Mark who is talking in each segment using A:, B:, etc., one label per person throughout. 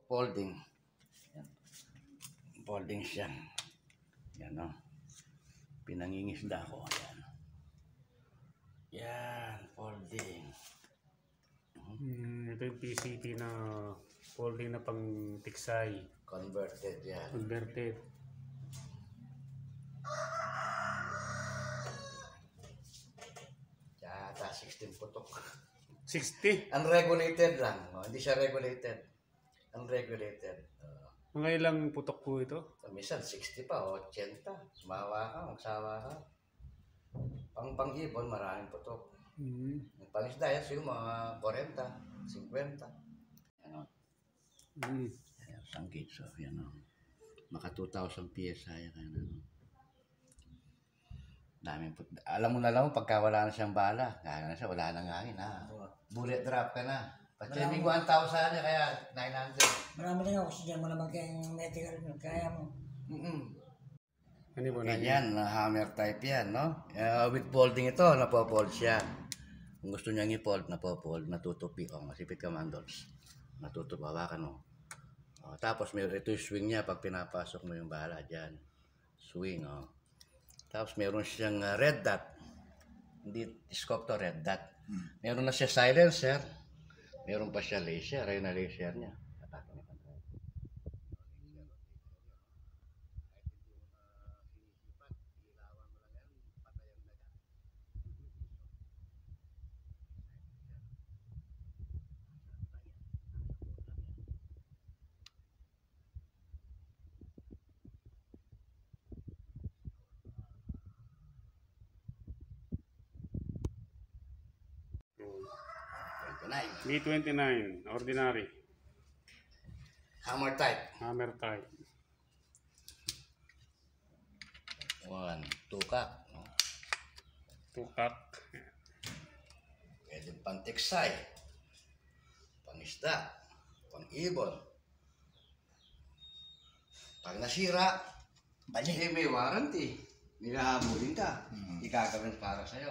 A: folding. Yan. Folding siya. Yan o. Pinangingisda ko. Yan. Yan, folding.
B: Ito yung PCT na folding na pang tiksay.
A: Converted yan.
B: Converted.
A: Yata 16 putok.
B: 60?
A: Unregulated lang. Oh, hindi siya regulated. Unregulated.
B: Mga ilang putok po ito?
A: Minsan 60 pa, 80. Sumawa ka, magsawa ka. Pang-ibon, maraming putok. Yung pangisda yan, siguro mga 40, 50. Ano? Ayan, sanggit. So, yan o. Maka 2,000 PSI. Ano. Daming putok. Alam mo na lang, pagka wala na siyang bala, kaya na siya, wala nang hangin. Bullet drop ka na. Pag-shaming 1,000 niya, kaya 900.
C: Marami na oxygen mo naman kayong medical, kaya mo.
B: Ano po na
A: Ganyan, hammer type yan, no? With folding ito, napofold siya. Kung gusto niyang i-fold, napofold, natutupi. Masipit ka mandals. Natutupi, hawakan mo. Tapos, ito yung swing niya pag pinapasok mo yung bala dyan. Swing, Tapos, meron siyang red dot. Hindi scope to, red dot. Meron na siya silencer. Meron pa siya laser. Ayun na laser niya.
B: B29, ordinary.
A: Hammer type.
B: Hammer type.
A: 1, 2 cock.
B: Tukak.
A: Pwede pang tiksay. Pangisda. Pang-ibon. Pag nasira, may warranty. Nilahabulin ka. Igagawin para sa'yo.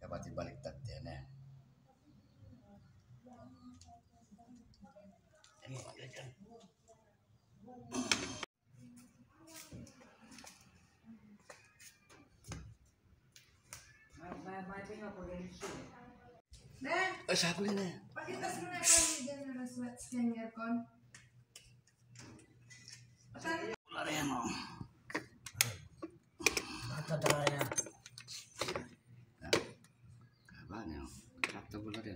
A: Kapatid baliktad yan eh.
C: May pinapulinsyo.
A: Ay, sabulin na yan.
D: Pakitas mo na kami dyan na sweats kang aircon.
A: Wala rin yan,
C: Matadala yan.
A: Kaba niyo. Tractable na rin.